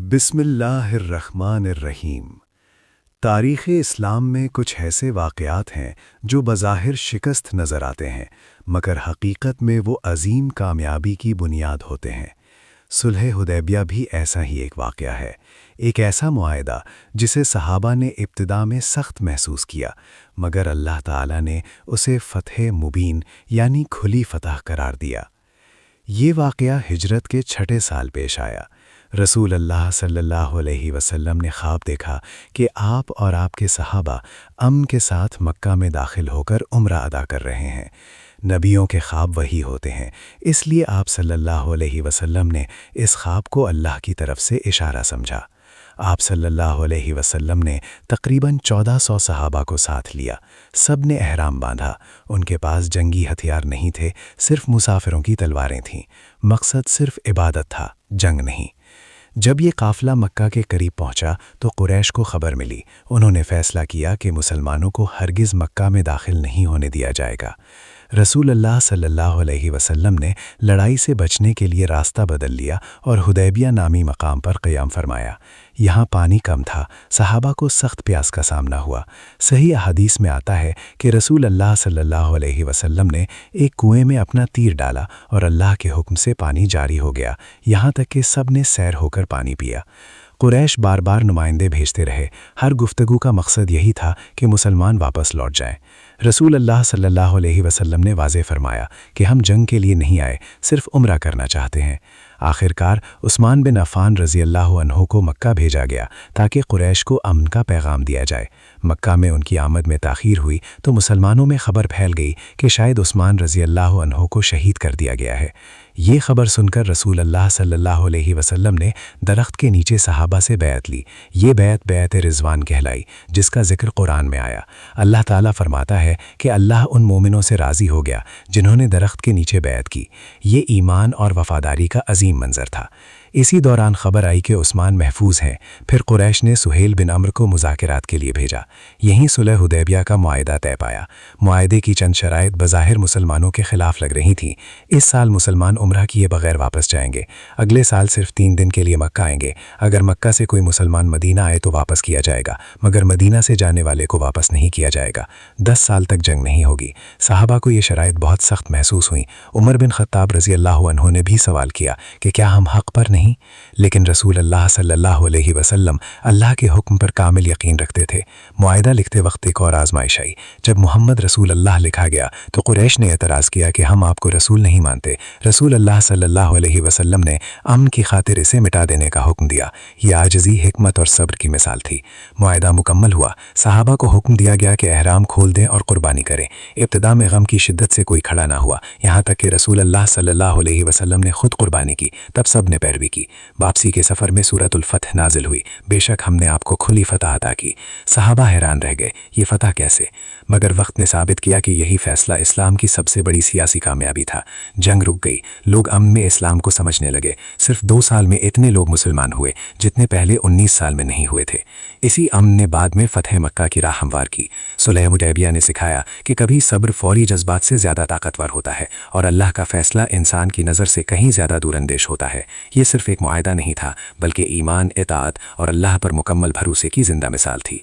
بسم اللہ الرحمن الرحیم۔ تاریخ اسلام میں کچھ ایسے واقعات ہیں جو بظاہر شکست نظر آتے ہیں، مگر حقیقت میں وہ عظیم کامیابی کی بنیاد ہوتے ہیں۔ صلح حدیبیہ بھی ایسا ہی ایک واقعہ ہے، ایک ایسا معاہدہ جسے صحابہ نے ابتدا میں سخت محسوس کیا، مگر اللہ تعالیٰ نے اسے فتح مبین یعنی کھلی فتح قرار دیا۔ یہ واقعہ ہجرت کے 6 سال پیش آیا۔ رسول اللہ صلی اللہ علیہ وسلم نے خواب دیکھا کہ آپ اور آپ کے صحابہ امن کے ساتھ مکہ میں داخل ہو کر عمرہ ادا کر رہے ہیں۔ نبیوں کے خواب وہی ہوتے ہیں، اس لیے آپ صلی اللہ علیہ وسلم نے اس خواب کو اللہ کی طرف سے اشارہ سمجھا۔ آپ صلی اللہ علیہ وسلم نے تقریباً 1400 صحابہ کو ساتھ لیا۔ سب نے احرام باندھا، ان کے پاس جنگی ہتھیار نہیں تھے، صرف مسافروں کی تلواریں تھیں۔ مقصد صرف عبادت تھا، جنگ نہیں۔ جب یہ قافلہ مکہ کے قریب پہنچا تو قریش کو خبر ملی۔ انہوں نے فیصلہ کیا کہ مسلمانوں کو ہرگز مکہ میں داخل نہیں ہونے دیا جائے گا۔ رسول اللہ صلی اللہ علیہ وسلم نے لڑائی سے بچنے کے لیے راستہ بدل لیا اور حدیبیہ نامی مقام پر قیام فرمایا۔ یہاں پانی کم تھا، صحابہ کو سخت پیاس کا سامنا ہوا۔ صحیح احادیث میں آتا ہے کہ رسول اللہ صلی اللہ علیہ وسلم نے ایک کنویں میں اپنا تیر ڈالا اور اللہ کے حکم سے پانی جاری ہو گیا، یہاں تک کہ سب نے سیر ہو کر پانی پیا۔ قریش بار بار نمائندے بھیجتے رہے، ہر گفتگو کا مقصد یہی تھا کہ مسلمان واپس لوٹ جائیں۔ رسول اللہ صلی اللہ علیہ وسلم نے واضح فرمایا کہ ہم جنگ کے لیے نہیں آئے، صرف عمرہ کرنا چاہتے ہیں۔ آخرکار عثمان بن عفان رضی اللہ عنہ کو مکہ بھیجا گیا تاکہ قریش کو امن کا پیغام دیا جائے۔ مکہ میں ان کی آمد میں تاخیر ہوئی تو مسلمانوں میں خبر پھیل گئی کہ شاید عثمان رضی اللہ عنہ کو شہید کر دیا گیا ہے۔ یہ خبر سن کر رسول اللہ صلی اللہ علیہ وسلم نے درخت کے نیچے صحابہ سے بیعت لی۔ یہ بیعت رضوان کہلائی، جس کا ذکر قرآن میں آیا۔ اللہ تعالیٰ فرماتا ہے کہ اللہ ان مومنوں سے راضی ہو گیا جنہوں نے درخت کے نیچے بیعت کی۔ یہ ایمان اور وفاداری کا عظیم منظر تھا۔ اسی دوران خبر آئی کہ عثمان محفوظ ہیں۔ پھر قریش نے سہیل بن عمرو کو مذاکرات کے لیے بھیجا۔ یہیں صلح حدیبیہ کا معاہدہ طے پایا۔ معاہدے کی چند شرائط بظاہر مسلمانوں کے خلاف لگ رہی تھیں۔ اس سال مسلمان عمرہ کیے بغیر واپس جائیں گے، اگلے سال صرف 3 دن کے لیے مکہ آئیں گے۔ اگر مکہ سے کوئی مسلمان مدینہ آئے تو واپس کیا جائے گا، مگر مدینہ سے جانے والے کو واپس نہیں کیا جائے گا۔ 10 سال تک جنگ نہیں ہوگی۔ صحابہ کو یہ شرائط بہت سخت محسوس ہوئیں۔ عمر بن خطاب رضی اللہ عنہ نے بھی سوال کیا کہ کیا ہم حق پر نہیں؟ لیکن رسول اللہ صلی اللہ علیہ وسلم اللہ کے حکم پر کامل یقین رکھتے تھے۔ معاہدہ لکھتے وقت ایک اور آزمائش آئی۔ جب محمد رسول اللہ لکھا گیا تو قریش نے اعتراض کیا کہ ہم آپ کو رسول نہیں مانتے۔ رسول اللہ صلی اللہ علیہ وسلم نے امن کی خاطر اسے مٹا دینے کا حکم دیا۔ یہ عاجزی، حکمت اور صبر کی مثال تھی۔ معاہدہ مکمل ہوا۔ صحابہ کو حکم دیا گیا کہ احرام کھول دیں اور قربانی کریں۔ ابتدا میں غم کی شدت سے کوئی کھڑا نہ ہوا، یہاں تک کہ رسول اللہ صلی اللہ علیہ وسلم نے خود قربانی کی، تب سب نے پیروی کی۔ واپسی کے سفر میں سورۃ الفتح نازل ہوئی۔ بے شک ہم نے آپ کو کھلی فتح عطا کی۔ صحابہ حیران رہ گئے، یہ فتح کیسے؟ مگر وقت نے ثابت کیا کہ یہی فیصلہ اسلام کی سب سے بڑی سیاسی کامیابی تھا۔ جنگ رک گئی، لوگ امن میں اسلام کو سمجھنے لگے۔ صرف 2 سال میں اتنے لوگ مسلمان ہوئے جتنے پہلے 19 سال میں نہیں ہوئے تھے۔ اسی امن نے بعد میں فتح مکہ کی راہ ہموار کی۔ صلح حدیبیہ نے سکھایا کہ کبھی صبر فوری جذبات سے زیادہ طاقتور ہوتا ہے، اور اللہ کا فیصلہ انسان کی نظر سے کہیں زیادہ دور اندیش ہوتا ہے۔ یہ صرف ایک معاہدہ نہیں تھا، بلکہ ایمان، اطاعت اور اللہ پر مکمل بھروسے کی زندہ مثال تھی۔